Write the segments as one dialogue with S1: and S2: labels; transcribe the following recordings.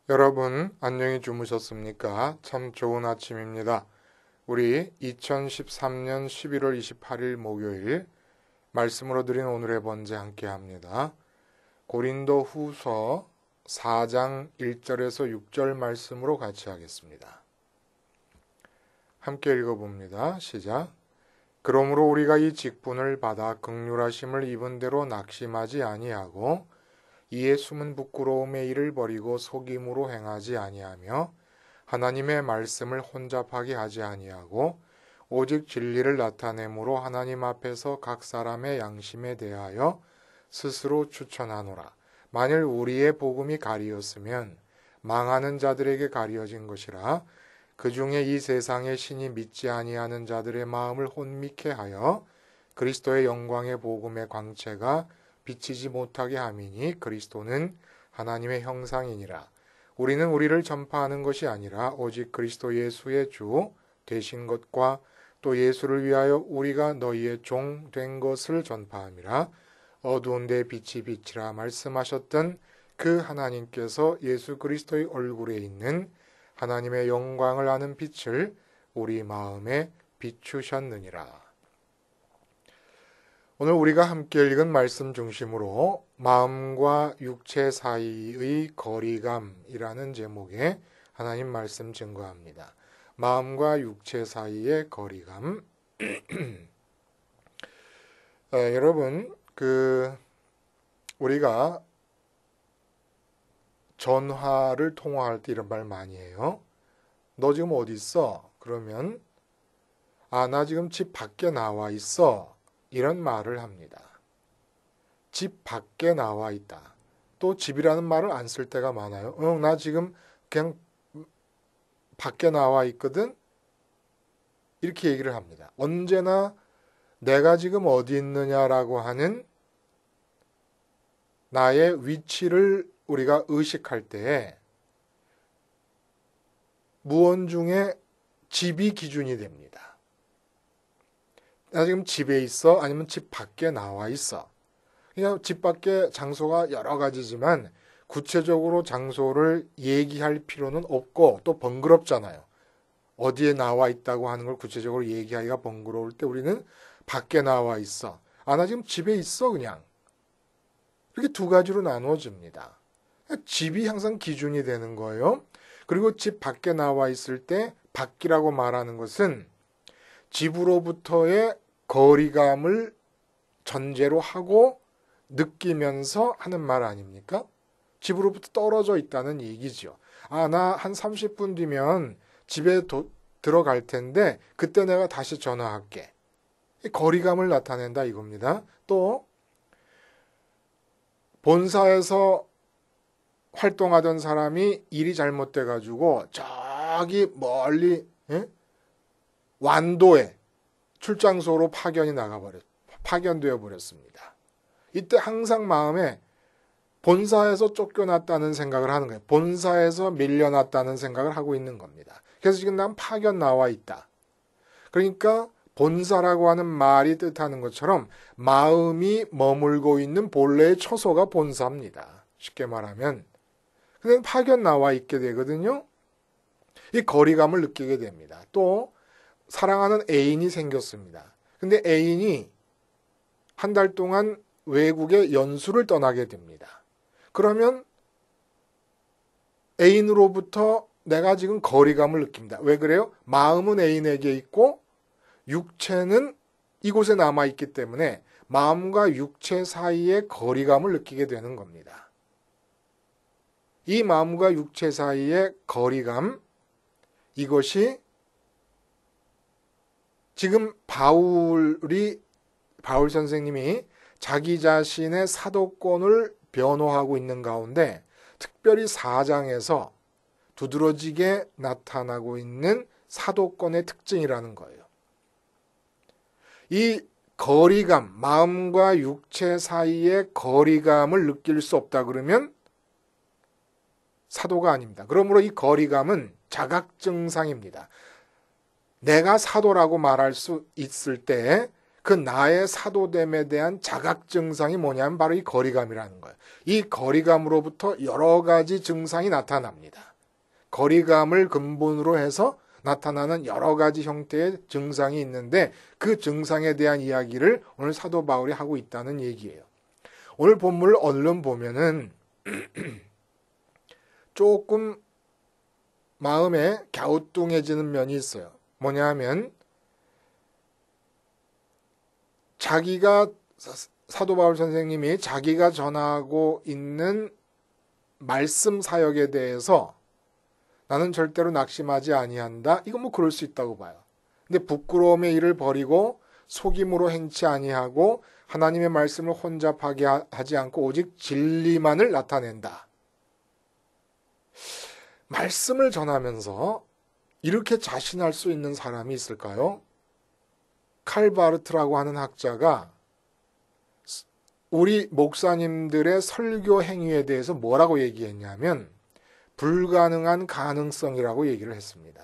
S1: 여러분, 안녕히 주무셨습니까? 참 좋은 아침입니다. 우리 2013년 11월 28일 목요일 말씀으로 드린 오늘의 번제 함께 합니다. 고린도 후서 4장 1절에서 6절 말씀으로 같이 하겠습니다. 함께 읽어봅니다. 시작. 그러므로 우리가 이 직분을 받아 긍휼하심을 입은 대로 낙심하지 아니하고 이에 숨은 부끄러움의 일을 버리고 속임으로 행하지 아니하며 하나님의 말씀을 혼잡하게 하지 아니하고 오직 진리를 나타내므로 하나님 앞에서 각 사람의 양심에 대하여 스스로 추천하노라. 만일 우리의 복음이 가리었으면 망하는 자들에게 가리어진 것이라. 그 중에 이 세상의 신이 믿지 아니하는 자들의 마음을 혼미케 하여 그리스도의 영광의 복음의 광채가 비치지 못하게 함이니 그리스도는 하나님의 형상이니라. 우리는 우리를 전파하는 것이 아니라 오직 그리스도 예수의 주 되신 것과 또 예수를 위하여 우리가 너희의 종 된 것을 전파함이라. 어두운 데 빛이 빛이라 말씀하셨던 그 하나님께서 예수 그리스도의 얼굴에 있는 하나님의 영광을 아는 빛을 우리 마음에 비추셨느니라. 오늘 우리가 함께 읽은 말씀 중심으로 마음과 육체 사이의 거리감이라는 제목의 하나님 말씀 증거합니다. 마음과 육체 사이의 거리감. 여러분, 우리가 전화를 통화할 때 이런 말 많이 해요. 너 지금 어디 있어? 그러면 나 지금 집 밖에 나와 있어. 이런 말을 합니다. 집 밖에 나와 있다. 또 집이라는 말을 안 쓸 때가 많아요. 나 지금 그냥 밖에 나와 있거든. 이렇게 얘기를 합니다. 언제나 내가 지금 어디 있느냐라고 하는 나의 위치를 우리가 의식할 때 무언 중에 집이 기준이 됩니다. 나 지금 집에 있어? 아니면 집 밖에 나와 있어? 그냥 집 밖에 장소가 여러 가지지만 구체적으로 장소를 얘기할 필요는 없고 또 번거롭잖아요. 어디에 나와 있다고 하는 걸 구체적으로 얘기하기가 번거로울 때 우리는 밖에 나와 있어. 나 지금 집에 있어 그냥. 이렇게 두 가지로 나누어집니다. 집이 항상 기준이 되는 거예요. 그리고 집 밖에 나와 있을 때 밖이라고 말하는 것은 집으로부터의 거리감을 전제로 하고 느끼면서 하는 말 아닙니까? 집으로부터 떨어져 있다는 얘기죠. 나 한 30분 뒤면 집에 들어갈 텐데 그때 내가 다시 전화할게. 거리감을 나타낸다 이겁니다. 또 본사에서 활동하던 사람이 일이 잘못돼 가지고 저기 멀리 완도에 출장소로 파견되어 버렸습니다. 이때 항상 마음에 본사에서 쫓겨났다는 생각을 하는 거예요. 본사에서 밀려났다는 생각을 하고 있는 겁니다. 그래서 지금 난 파견 나와 있다. 그러니까 본사라고 하는 말이 뜻하는 것처럼 마음이 머물고 있는 본래의 처소가 본사입니다. 쉽게 말하면. 근데 파견 나와 있게 되거든요. 이 거리감을 느끼게 됩니다. 또 사랑하는 애인이 생겼습니다. 근데 애인이 한 달 동안 외국에 연수를 떠나게 됩니다. 그러면 애인으로부터 내가 지금 거리감을 느낍니다. 왜 그래요? 마음은 애인에게 있고 육체는 이곳에 남아있기 때문에 마음과 육체 사이의 거리감을 느끼게 되는 겁니다. 이 마음과 육체 사이의 거리감, 이것이 지금 바울 선생님이 자기 자신의 사도권을 변호하고 있는 가운데 특별히 4장에서 두드러지게 나타나고 있는 사도권의 특징이라는 거예요. 이 거리감, 마음과 육체 사이의 거리감을 느낄 수 없다 그러면 사도가 아닙니다. 그러므로 이 거리감은 자각증상입니다. 내가 사도라고 말할 수 있을 때 그 나의 사도됨에 대한 자각 증상이 뭐냐면 바로 이 거리감이라는 거예요. 이 거리감으로부터 여러 가지 증상이 나타납니다. 거리감을 근본으로 해서 나타나는 여러 가지 형태의 증상이 있는데 그 증상에 대한 이야기를 오늘 사도 바울이 하고 있다는 얘기예요. 오늘 본문을 얼른 보면은 조금 마음에 갸우뚱해지는 면이 있어요. 뭐냐 하면 자기가 사도 바울 선생님이 자기가 전하고 있는 말씀 사역에 대해서 나는 절대로 낙심하지 아니한다. 이건 뭐 그럴 수 있다고 봐요. 근데 부끄러움의 일을 버리고 속임으로 행치 아니하고 하나님의 말씀을 혼잡하게 하지 않고 오직 진리만을 나타낸다. 말씀을 전하면서 이렇게 자신할 수 있는 사람이 있을까요? 칼바르트라고 하는 학자가 우리 목사님들의 설교 행위에 대해서 뭐라고 얘기했냐면 불가능한 가능성이라고 얘기를 했습니다.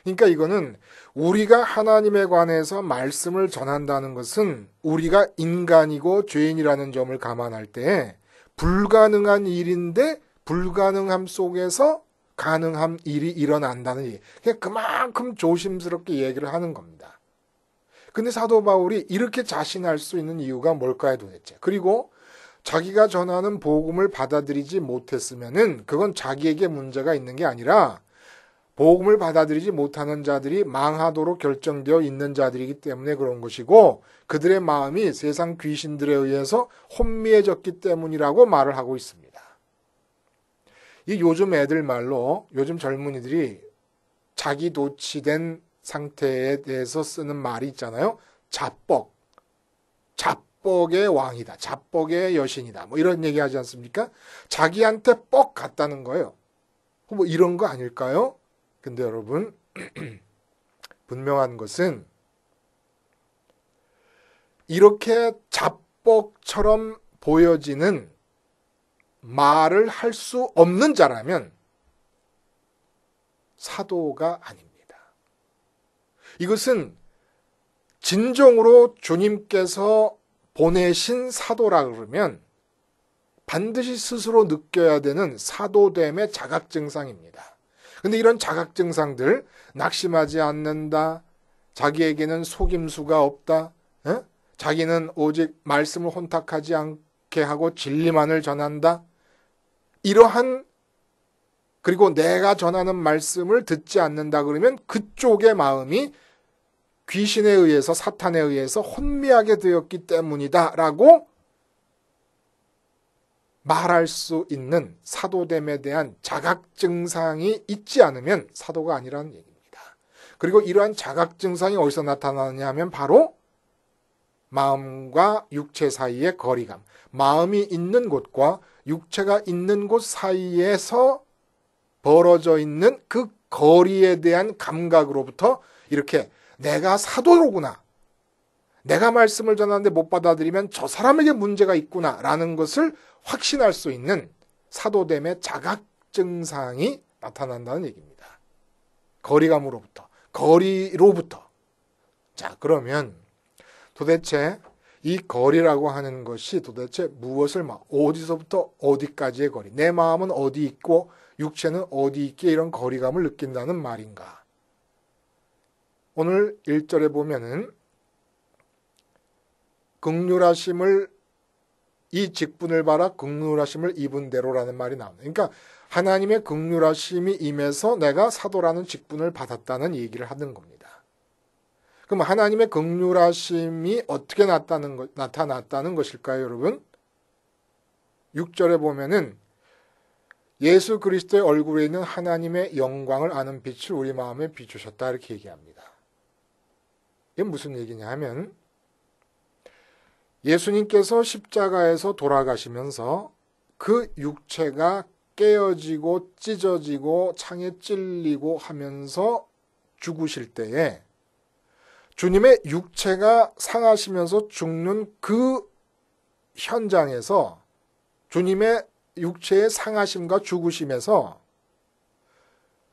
S1: 그러니까 이거는 우리가 하나님에 관해서 말씀을 전한다는 것은 우리가 인간이고 죄인이라는 점을 감안할 때 불가능한 일인데 불가능함 속에서 가능한 일이 일어난다는 얘기. 그만큼 조심스럽게 얘기를 하는 겁니다. 근데 사도 바울이 이렇게 자신할 수 있는 이유가 뭘까요 도대체? 그리고 자기가 전하는 복음을 받아들이지 못했으면은 그건 자기에게 문제가 있는 게 아니라 복음을 받아들이지 못하는 자들이 망하도록 결정되어 있는 자들이기 때문에 그런 것이고 그들의 마음이 세상 귀신들에 의해서 혼미해졌기 때문이라고 말을 하고 있습니다. 이 요즘 애들 말로 요즘 젊은이들이 자기 도취된 상태에 대해서 쓰는 말이 있잖아요. 자뻑. 자뻑의 왕이다. 자뻑의 여신이다. 뭐 이런 얘기 하지 않습니까? 자기한테 뻑 같다는 거예요. 뭐 이런 거 아닐까요? 근데 여러분 분명한 것은 이렇게 자뻑처럼 보여지는 말을 할 수 없는 자라면 사도가 아닙니다. 이것은 진정으로 주님께서 보내신 사도라 그러면 반드시 스스로 느껴야 되는 사도됨의 자각증상입니다. 근데 이런 자각증상들, 낙심하지 않는다, 자기에게는 속임수가 없다, 자기는 오직 말씀을 혼탁하지 않게 하고 진리만을 전한다, 이러한 그리고 내가 전하는 말씀을 듣지 않는다 그러면 그쪽의 마음이 귀신에 의해서 사탄에 의해서 혼미하게 되었기 때문이다라고 말할 수 있는 사도됨에 대한 자각증상이 있지 않으면 사도가 아니라는 얘기입니다. 그리고 이러한 자각증상이 어디서 나타나느냐 하면 바로 마음과 육체 사이의 거리감, 마음이 있는 곳과 육체가 있는 곳 사이에서 벌어져 있는 그 거리에 대한 감각으로부터 이렇게 내가 사도로구나, 내가 말씀을 전하는데 못 받아들이면 저 사람에게 문제가 있구나라는 것을 확신할 수 있는 사도됨의 자각증상이 나타난다는 얘기입니다. 거리감으로부터, 거리로부터. 자, 그러면 도대체 이 거리라고 하는 것이 도대체 무엇을 어디서부터 어디까지의 거리, 내 마음은 어디 있고 육체는 어디 있기에 이런 거리감을 느낀다는 말인가? 오늘 1절에 보면은 긍휼하심을 이 직분을 받아 긍휼하심을 입은 대로라는 말이 나옵니다. 그러니까 하나님의 긍휼하심이 임해서 내가 사도라는 직분을 받았다는 얘기를 하는 겁니다. 그럼 하나님의 긍휼하심이 어떻게 나타났다는 것일까요, 여러분? 6절에 보면은 예수 그리스도의 얼굴에 있는 하나님의 영광을 아는 빛을 우리 마음에 비추셨다 이렇게 얘기합니다. 이게 무슨 얘기냐 하면 예수님께서 십자가에서 돌아가시면서 그 육체가 깨어지고 찢어지고 창에 찔리고 하면서 죽으실 때에 주님의 육체가 상하시면서 죽는 그 현장에서 주님의 육체의 상하심과 죽으심에서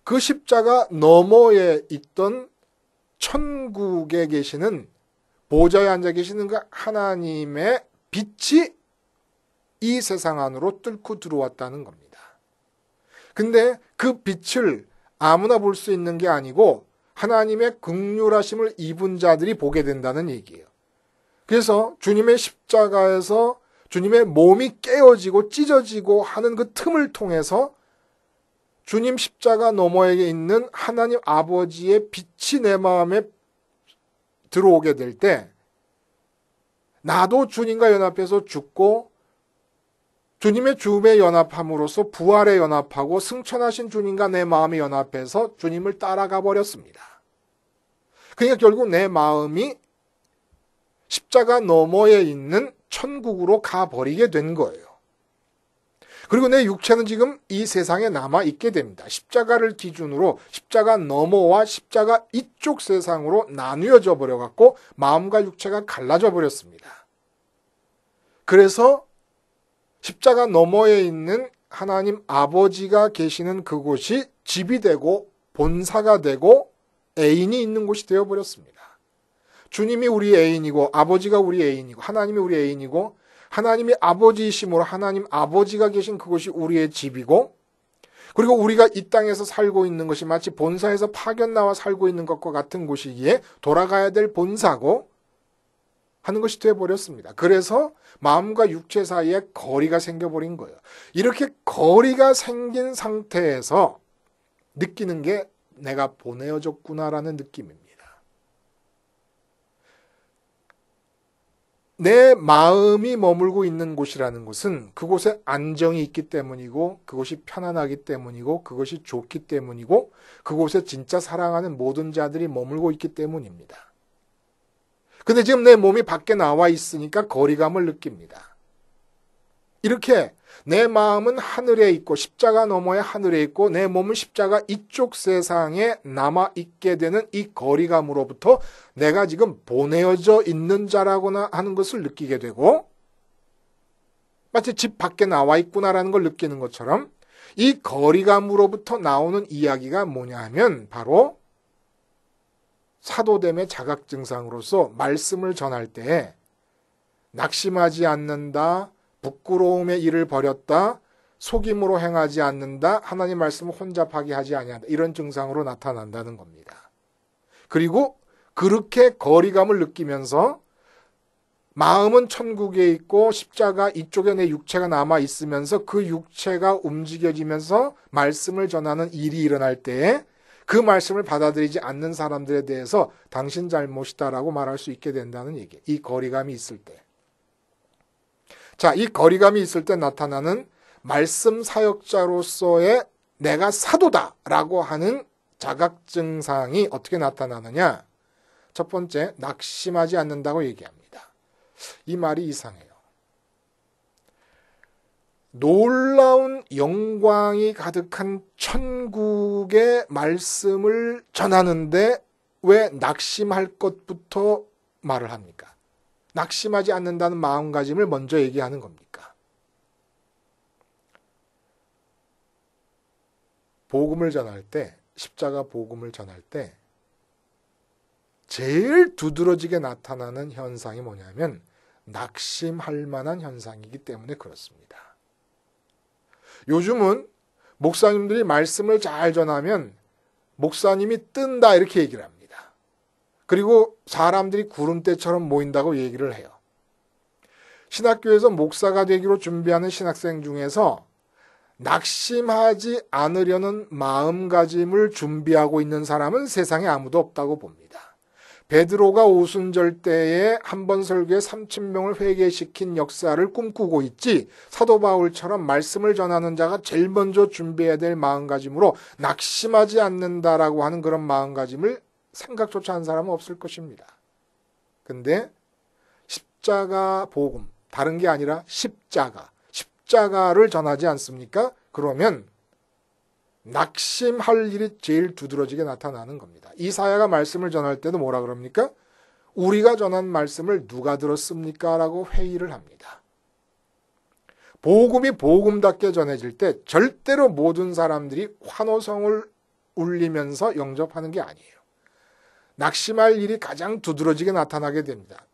S1: 그 십자가 너머에 있던 천국에 계시는 보좌에 앉아 계시는 그 하나님의 빛이 이 세상 안으로 뚫고 들어왔다는 겁니다. 근데 그 빛을 아무나 볼 수 있는 게 아니고 하나님의 긍휼하심을 입은 자들이 보게 된다는 얘기예요. 그래서 주님의 십자가에서 주님의 몸이 깨어지고 찢어지고 하는 그 틈을 통해서 주님 십자가 너머에 있는 하나님 아버지의 빛이 내 마음에 들어오게 될 때 나도 주님과 연합해서 죽고 주님의 죽음에 연합함으로써 부활에 연합하고 승천하신 주님과 내 마음이 연합해서 주님을 따라가 버렸습니다. 그러니까 결국 내 마음이 십자가 너머에 있는 천국으로 가버리게 된 거예요. 그리고 내 육체는 지금 이 세상에 남아있게 됩니다. 십자가를 기준으로 십자가 너머와 십자가 이쪽 세상으로 나뉘어져 버려갖고 마음과 육체가 갈라져 버렸습니다. 그래서 십자가 너머에 있는 하나님 아버지가 계시는 그곳이 집이 되고 본사가 되고 애인이 있는 곳이 되어버렸습니다. 주님이 우리 애인이고 아버지가 우리 애인이고 하나님이 우리 애인이고 하나님이 아버지이심으로 하나님 아버지가 계신 그곳이 우리의 집이고 그리고 우리가 이 땅에서 살고 있는 것이 마치 본사에서 파견 나와 살고 있는 것과 같은 곳이기에 돌아가야 될 본사고 하는 것이 되어버렸습니다. 그래서 마음과 육체 사이에 거리가 생겨버린 거예요. 이렇게 거리가 생긴 상태에서 느끼는 게 내가 보내어졌구나라는 느낌입니다. 내 마음이 머물고 있는 곳이라는 것은 그곳에 안정이 있기 때문이고 그것이 편안하기 때문이고 그것이 좋기 때문이고 그곳에 진짜 사랑하는 모든 자들이 머물고 있기 때문입니다. 근데 지금 내 몸이 밖에 나와 있으니까 거리감을 느낍니다. 이렇게 내 마음은 하늘에 있고 십자가 너머에 하늘에 있고 내 몸은 십자가 이쪽 세상에 남아있게 되는 이 거리감으로부터 내가 지금 보내어져 있는 자라고나 하는 것을 느끼게 되고 마치 집 밖에 나와 있구나라는 걸 느끼는 것처럼 이 거리감으로부터 나오는 이야기가 뭐냐 하면 바로 사도됨의 자각증상으로서 말씀을 전할 때 낙심하지 않는다, 부끄러움의 일을 버렸다, 속임으로 행하지 않는다, 하나님 말씀을 혼잡하게 하지 아니한다. 이런 증상으로 나타난다는 겁니다. 그리고 그렇게 거리감을 느끼면서 마음은 천국에 있고 십자가 이쪽에 내 육체가 남아 있으면서 그 육체가 움직여지면서 말씀을 전하는 일이 일어날 때에 그 말씀을 받아들이지 않는 사람들에 대해서 당신 잘못이다라고 말할 수 있게 된다는 얘기예요. 이 거리감이 있을 때. 자, 이 거리감이 있을 때 나타나는 말씀 사역자로서의 내가 사도다라고 하는 자각증상이 어떻게 나타나느냐? 첫 번째, 낙심하지 않는다고 얘기합니다. 이 말이 이상해요. 놀라운 영광이 가득한 천국의 말씀을 전하는데 왜 낙심할 것부터 말을 합니까? 낙심하지 않는다는 마음가짐을 먼저 얘기하는 겁니까? 복음을 전할 때, 십자가 복음을 전할 때 제일 두드러지게 나타나는 현상이 뭐냐면 낙심할 만한 현상이기 때문에 그렇습니다. 요즘은 목사님들이 말씀을 잘 전하면 목사님이 뜬다 이렇게 얘기를 합니다. 그리고 사람들이 구름대처럼 모인다고 얘기를 해요. 신학교에서 목사가 되기로 준비하는 신학생 중에서 낙심하지 않으려는 마음가짐을 준비하고 있는 사람은 세상에 아무도 없다고 봅니다. 베드로가 오순절 때에 한 번 설교에 3,000명을 회개시킨 역사를 꿈꾸고 있지 사도 바울처럼 말씀을 전하는 자가 제일 먼저 준비해야 될 마음가짐으로 낙심하지 않는다라고 하는 그런 마음가짐을 생각조차 한 사람은 없을 것입니다. 근데 십자가 복음, 다른 게 아니라 십자가를 전하지 않습니까? 그러면 낙심할 일이 제일 두드러지게 나타나는 겁니다. 이사야가 말씀을 전할 때도 뭐라 그럽니까? 우리가 전한 말씀을 누가 들었습니까? 라고 회의를 합니다. 복음이 복음답게 전해질 때 절대로 모든 사람들이 환호성을 울리면서 영접하는 게 아니에요. 낙심할 일이 가장 두드러지게 나타나게 됩니다.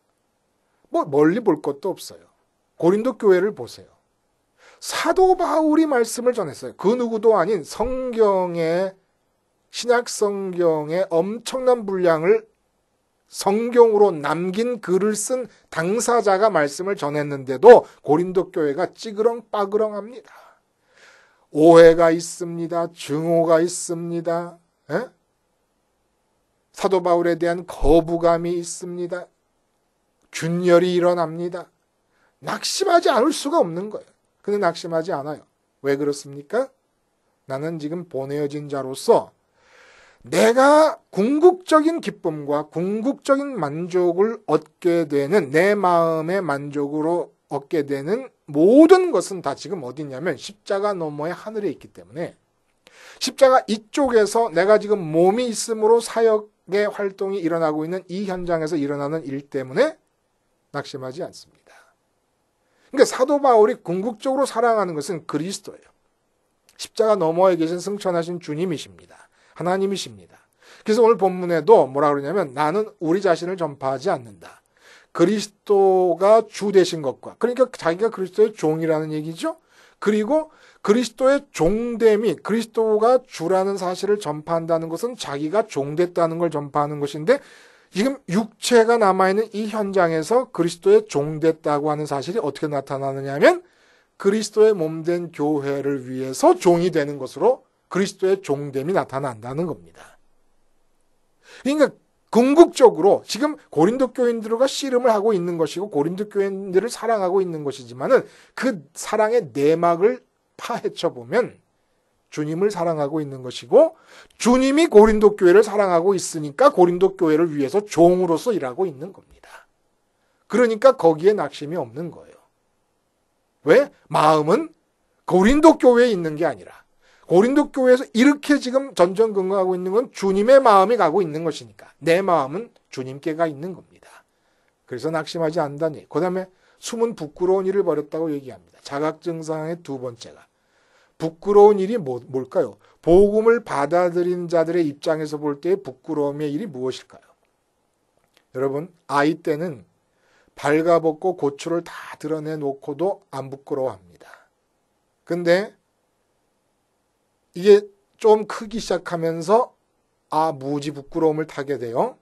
S1: 뭐 멀리 볼 것도 없어요. 고린도 교회를 보세요. 사도 바울이 말씀을 전했어요. 그 누구도 아닌 성경의 신약 성경의 엄청난 분량을 성경으로 남긴 글을 쓴 당사자가 말씀을 전했는데도 고린도 교회가 찌그렁빠그렁합니다. 오해가 있습니다. 증오가 있습니다. 에? 사도 바울에 대한 거부감이 있습니다. 균열이 일어납니다. 낙심하지 않을 수가 없는 거예요. 근데 낙심하지 않아요. 왜 그렇습니까? 나는 지금 보내어진 자로서 내가 궁극적인 기쁨과 궁극적인 만족을 얻게 되는, 내 마음의 만족으로 얻게 되는 모든 것은 다 지금 어디 있냐면 십자가 너머의 하늘에 있기 때문에, 십자가 이쪽에서 내가 지금 몸이 있으므로 사역의 활동이 일어나고 있는 이 현장에서 일어나는 일 때문에 낙심하지 않습니다. 그러니까 사도 바울이 궁극적으로 사랑하는 것은 그리스도예요. 십자가 너머에 계신 승천하신 주님이십니다. 하나님이십니다. 그래서 오늘 본문에도 뭐라 그러냐면 나는 우리 자신을 전파하지 않는다. 그리스도가 주 되신 것과, 그러니까 자기가 그리스도의 종이라는 얘기죠. 그리고 그리스도의 종됨이, 그리스도가 주라는 사실을 전파한다는 것은 자기가 종됐다는 걸 전파하는 것인데, 지금 육체가 남아있는 이 현장에서 그리스도의 종됐다고 하는 사실이 어떻게 나타나느냐 하면 그리스도의 몸된 교회를 위해서 종이 되는 것으로 그리스도의 종됨이 나타난다는 겁니다. 그러니까 궁극적으로 지금 고린도 교인들과 씨름을 하고 있는 것이고 고린도 교인들을 사랑하고 있는 것이지만은 그 사랑의 내막을 파헤쳐 보면 주님을 사랑하고 있는 것이고, 주님이 고린도 교회를 사랑하고 있으니까 고린도 교회를 위해서 종으로서 일하고 있는 겁니다. 그러니까 거기에 낙심이 없는 거예요. 왜? 마음은 고린도 교회에 있는 게 아니라 고린도 교회에서 이렇게 지금 전전긍긍하고 있는 건 주님의 마음이 가고 있는 것이니까 내 마음은 주님께 가 있는 겁니다. 그래서 낙심하지 않다니. 그 다음에 숨은 부끄러운 일을 벌였다고 얘기합니다. 자각증상의 두 번째가 부끄러운 일이 뭘까요? 복음을 받아들인 자들의 입장에서 볼 때의 부끄러움의 일이 무엇일까요? 여러분, 아이 때는 발가벗고 고추를 다 드러내놓고도 안 부끄러워합니다. 근데 이게 좀 크기 시작하면서 무지 부끄러움을 타게 돼요.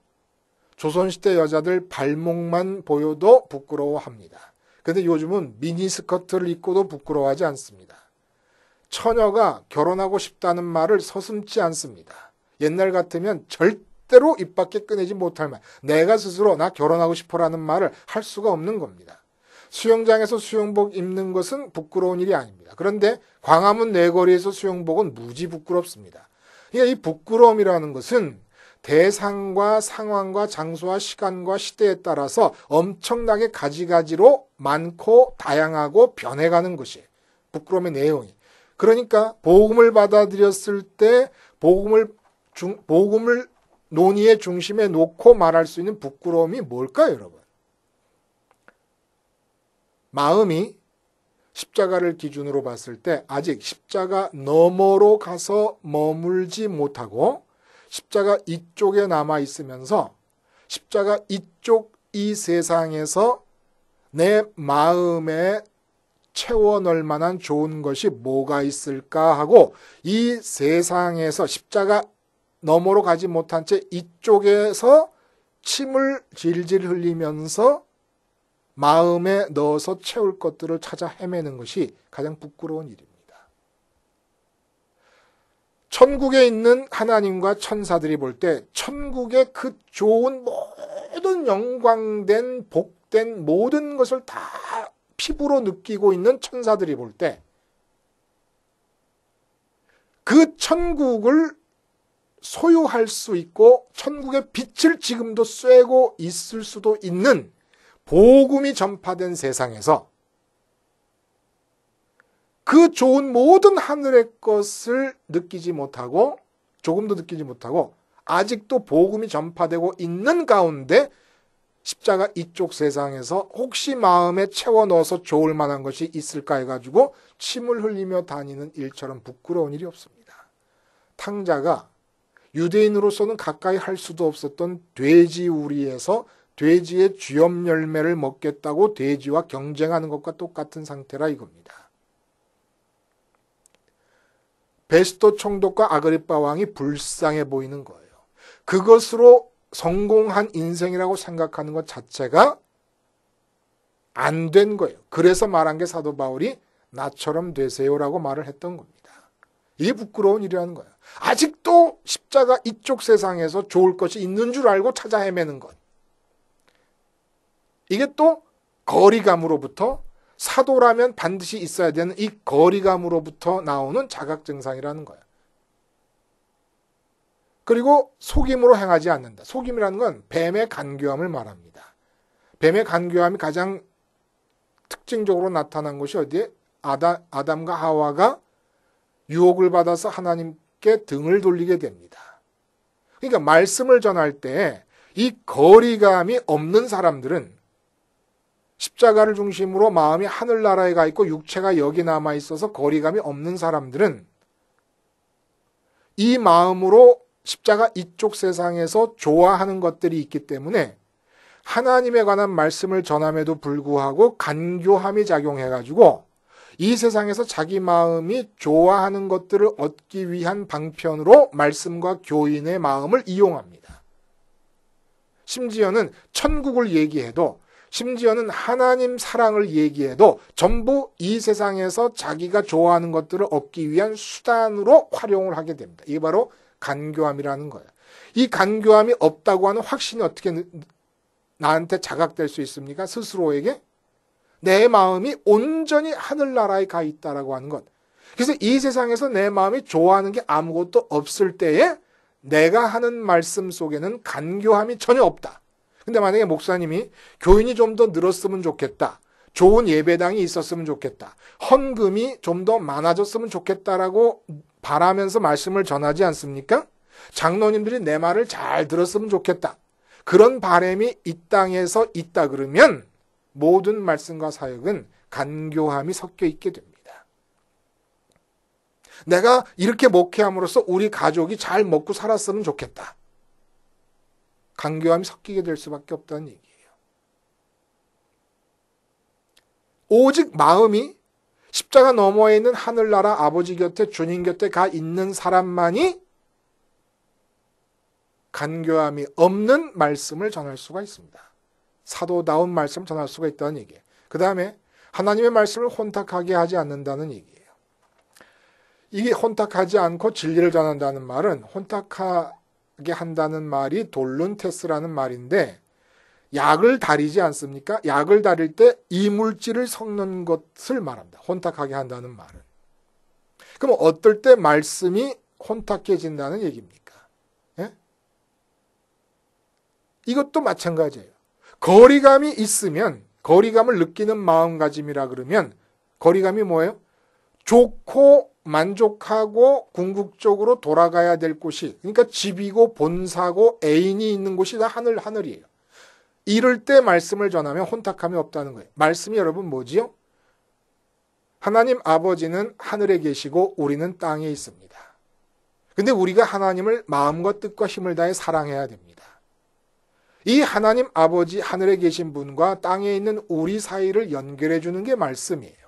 S1: 조선시대 여자들 발목만 보여도 부끄러워합니다. 근데 요즘은 미니스커트를 입고도 부끄러워하지 않습니다. 처녀가 결혼하고 싶다는 말을 서슴지 않습니다. 옛날 같으면 절대로 입 밖에 꺼내지 못할 말, 내가 스스로 나 결혼하고 싶어라는 말을 할 수가 없는 겁니다. 수영장에서 수영복 입는 것은 부끄러운 일이 아닙니다. 그런데 광화문 내거리에서 수영복은 무지 부끄럽습니다. 그러니까 이 부끄러움이라는 것은 대상과 상황과 장소와 시간과 시대에 따라서 엄청나게 가지가지로 많고 다양하고 변해가는 것이 부끄러움의 내용이. 그러니까 복음을 받아들였을 때 복음을 논의의 중심에 놓고 말할 수 있는 부끄러움이 뭘까요, 여러분? 마음이 십자가를 기준으로 봤을 때 아직 십자가 너머로 가서 머물지 못하고 십자가 이쪽에 남아 있으면서 십자가 이쪽 이 세상에서 내 마음에 채워 넣을 만한 좋은 것이 뭐가 있을까 하고 이 세상에서 십자가 너머로 가지 못한 채 이쪽에서 침을 질질 흘리면서 마음에 넣어서 채울 것들을 찾아 헤매는 것이 가장 부끄러운 일입니다. 천국에 있는 하나님과 천사들이 볼 때 천국의 그 좋은 모든 영광된 복된 모든 것을 다 피부로 느끼고 있는 천사들이 볼 때 그 천국을 소유할 수 있고 천국의 빛을 지금도 쐬고 있을 수도 있는 복음이 전파된 세상에서 그 좋은 모든 하늘의 것을 느끼지 못하고 조금도 느끼지 못하고 아직도 복음이 전파되고 있는 가운데 십자가 이쪽 세상에서 혹시 마음에 채워 넣어서 좋을 만한 것이 있을까 해가지고 침을 흘리며 다니는 일처럼 부끄러운 일이 없습니다. 탕자가 유대인으로서는 가까이 할 수도 없었던 돼지 우리에서 돼지의 쥐염 열매를 먹겠다고 돼지와 경쟁하는 것과 똑같은 상태라 이겁니다. 베스도 총독과 아그리빠 왕이 불쌍해 보이는 거예요. 그것으로 성공한 인생이라고 생각하는 것 자체가 안 된 거예요. 그래서 말한 게 사도 바울이 나처럼 되세요라고 말을 했던 겁니다. 이게 부끄러운 일이라는 거예요. 아직도 십자가 이쪽 세상에서 좋을 것이 있는 줄 알고 찾아 헤매는 것. 이게 또 거리감으로부터, 사도라면 반드시 있어야 되는 이 거리감으로부터 나오는 자각증상이라는 거예요. 그리고 속임으로 행하지 않는다. 속임이라는 건 뱀의 간교함을 말합니다. 뱀의 간교함이 가장 특징적으로 나타난 것이 어디에? 아담과 하와가 유혹을 받아서 하나님께 등을 돌리게 됩니다. 그러니까 말씀을 전할 때 이 거리감이 없는 사람들은, 십자가를 중심으로 마음이 하늘나라에 가 있고 육체가 여기 남아 있어서 거리감이 없는 사람들은 이 마음으로 십자가 이쪽 세상에서 좋아하는 것들이 있기 때문에 하나님에 관한 말씀을 전함에도 불구하고 간교함이 작용해가지고 이 세상에서 자기 마음이 좋아하는 것들을 얻기 위한 방편으로 말씀과 교인의 마음을 이용합니다. 심지어는 천국을 얘기해도, 심지어는 하나님 사랑을 얘기해도 전부 이 세상에서 자기가 좋아하는 것들을 얻기 위한 수단으로 활용을 하게 됩니다. 이게 바로 간교함이라는 거예요. 이 간교함이 없다고 하는 확신이 어떻게 나한테 자각될 수 있습니까? 스스로에게 내 마음이 온전히 하늘나라에 가 있다라고 하는 것. 그래서 이 세상에서 내 마음이 좋아하는 게 아무것도 없을 때에 내가 하는 말씀 속에는 간교함이 전혀 없다. 근데 만약에 목사님이 교인이 좀 더 늘었으면 좋겠다, 좋은 예배당이 있었으면 좋겠다, 헌금이 좀 더 많아졌으면 좋겠다라고 바라면서 말씀을 전하지 않습니까? 장로님들이 내 말을 잘 들었으면 좋겠다, 그런 바람이 이 땅에서 있다 그러면 모든 말씀과 사역은 간교함이 섞여 있게 됩니다. 내가 이렇게 목회함으로써 우리 가족이 잘 먹고 살았으면 좋겠다, 간교함이 섞이게 될 수밖에 없다는 얘기예요. 오직 마음이 십자가 너머에 있는 하늘나라 아버지 곁에, 주님 곁에 가 있는 사람만이 간교함이 없는 말씀을 전할 수가 있습니다. 사도다운 말씀을 전할 수가 있다는 얘기예요. 그 다음에 하나님의 말씀을 혼탁하게 하지 않는다는 얘기예요. 이게 혼탁하지 않고 진리를 전한다는 말은, 혼탁하게 한다는 말이 돌룬테스라는 말인데, 약을 다리지 않습니까? 약을 다릴 때 이물질을 섞는 것을 말합니다. 혼탁하게 한다는 말은. 그럼 어떨 때 말씀이 혼탁해진다는 얘기입니까? 예? 이것도 마찬가지예요. 거리감이 있으면, 거리감을 느끼는 마음가짐이라 그러면, 거리감이 뭐예요? 좋고 만족하고 궁극적으로 돌아가야 될 곳이, 그러니까 집이고 본사고 애인이 있는 곳이 다 하늘이에요. 이럴 때 말씀을 전하면 혼탁함이 없다는 거예요. 말씀이 여러분 뭐지요? 하나님 아버지는 하늘에 계시고 우리는 땅에 있습니다. 근데 우리가 하나님을 마음과 뜻과 힘을 다해 사랑해야 됩니다. 이 하나님 아버지 하늘에 계신 분과 땅에 있는 우리 사이를 연결해 주는 게 말씀이에요.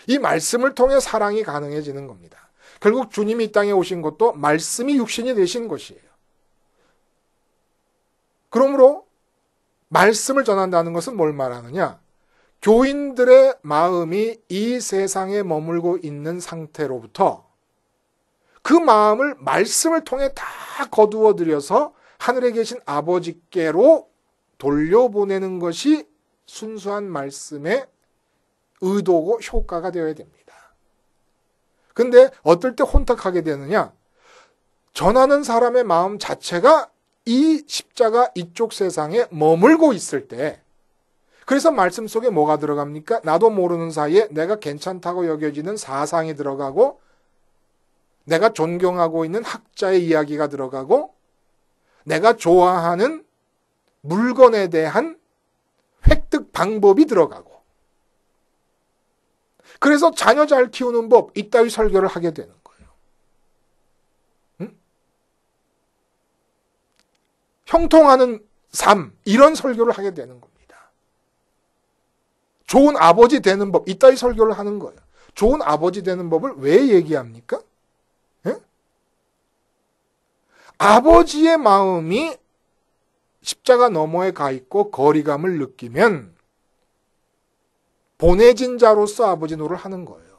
S1: 이 말씀을 통해 사랑이 가능해지는 겁니다. 결국 주님이 이 땅에 오신 것도 말씀이 육신이 되신 것이에요. 그러므로 말씀을 전한다는 것은 뭘 말하느냐? 교인들의 마음이 이 세상에 머물고 있는 상태로부터 그 마음을 말씀을 통해 다 거두어 들여서 하늘에 계신 아버지께로 돌려보내는 것이 순수한 말씀의 의도고 효과가 되어야 됩니다. 근데 어떨 때 혼탁하게 되느냐? 전하는 사람의 마음 자체가 이 십자가 이쪽 세상에 머물고 있을 때, 그래서 말씀 속에 뭐가 들어갑니까? 나도 모르는 사이에 내가 괜찮다고 여겨지는 사상이 들어가고, 내가 존경하고 있는 학자의 이야기가 들어가고, 내가 좋아하는 물건에 대한 획득 방법이 들어가고, 그래서 자녀 잘 키우는 법, 이따위 설교를 하게 되는 거예요. 응? 형통하는 삶, 이런 설교를 하게 되는 겁니다. 좋은 아버지 되는 법, 이따위 설교를 하는 거예요. 좋은 아버지 되는 법을 왜 얘기합니까? 예? 아버지의 마음이 십자가 너머에 가 있고 거리감을 느끼면 보내진 자로서 아버지 노를 하는 거예요.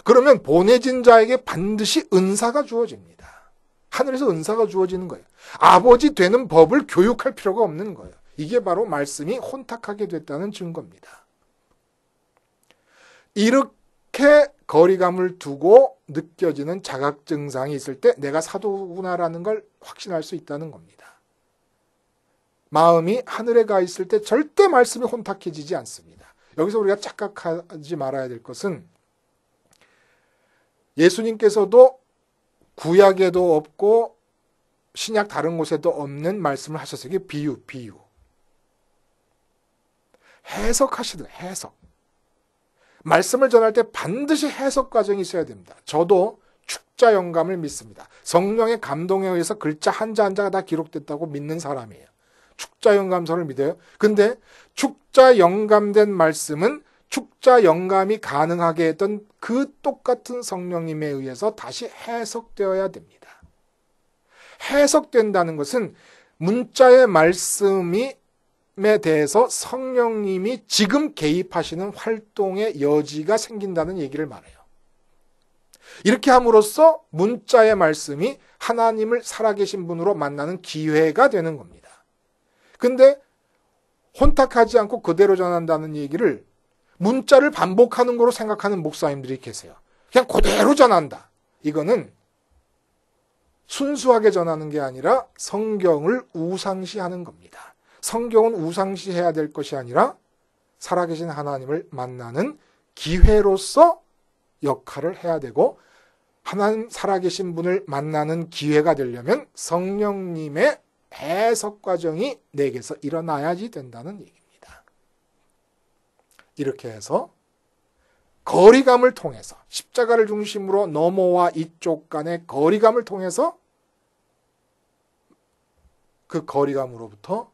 S1: 그러면 보내진 자에게 반드시 은사가 주어집니다. 하늘에서 은사가 주어지는 거예요. 아버지 되는 법을 교육할 필요가 없는 거예요. 이게 바로 말씀이 혼탁하게 됐다는 증거입니다. 이렇게 거리감을 두고 느껴지는 자각 증상이 있을 때 내가 사도구나라는 걸 확신할 수 있다는 겁니다. 마음이 하늘에 가 있을 때 절대 말씀이 혼탁해지지 않습니다. 여기서 우리가 착각하지 말아야 될 것은 예수님께서도 구약에도 없고 신약 다른 곳에도 없는 말씀을 하셨어요. 이게 비유. 해석하시더라고요. 해석. 말씀을 전할 때 반드시 해석 과정이 있어야 됩니다. 저도 축자 영감을 믿습니다. 성령의 감동에 의해서 글자 한자 한자가 다 기록됐다고 믿는 사람이에요. 축자 영감서를 믿어요. 근데 축자 영감된 말씀은 축자 영감이 가능하게 했던 그 똑같은 성령님에 의해서 다시 해석되어야 됩니다. 해석된다는 것은 문자의 말씀에 대해서 성령님이 지금 개입하시는 활동의 여지가 생긴다는 얘기를 말해요. 이렇게 함으로써 문자의 말씀이 하나님을 살아계신 분으로 만나는 기회가 되는 겁니다. 근데 혼탁하지 않고 그대로 전한다는 얘기를 문자를 반복하는 거로 생각하는 목사님들이 계세요. 그냥 그대로 전한다. 이거는 순수하게 전하는 게 아니라 성경을 우상시하는 겁니다. 성경은 우상시해야 될 것이 아니라 살아계신 하나님을 만나는 기회로서 역할을 해야 되고, 하나님 살아계신 분을 만나는 기회가 되려면 성령님의 해석 과정이 내게서 일어나야지 된다는 얘기입니다. 이렇게 해서 거리감을 통해서, 십자가를 중심으로 너머와 이쪽 간의 거리감을 통해서 그 거리감으로부터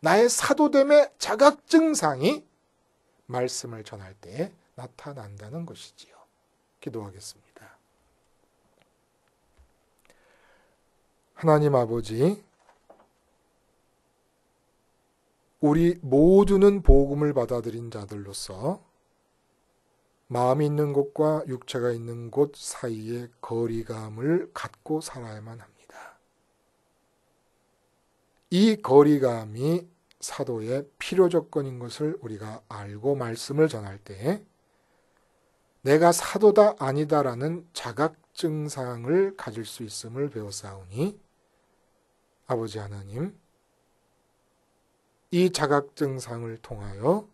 S1: 나의 사도됨의 자각 증상이 말씀을 전할 때에 나타난다는 것이지요. 기도하겠습니다. 하나님 아버지, 우리 모두는 복음을 받아들인 자들로서 마음이 있는 곳과 육체가 있는 곳 사이의 거리감을 갖고 살아야만 합니다. 이 거리감이 사도의 필요 조건인 것을 우리가 알고 말씀을 전할 때 내가 사도다 아니다라는 자각 증상을 가질 수 있음을 배웠사오니, 아버지 하나님, 이 자각 증상을 통하여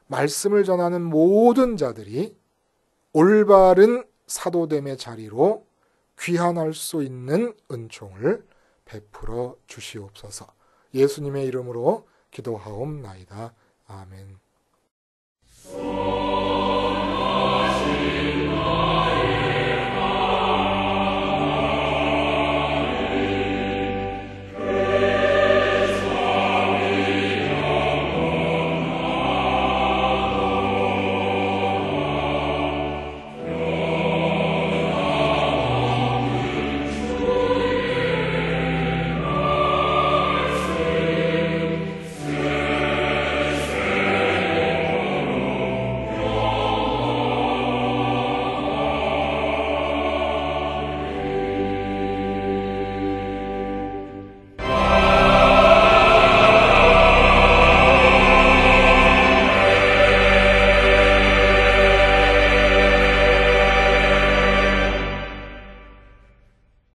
S1: 말씀을 전하는 모든 자들이 올바른 사도됨의 자리로 귀환할 수 있는 은총을 베풀어 주시옵소서. 예수님의 이름으로 기도하옵나이다. 아멘.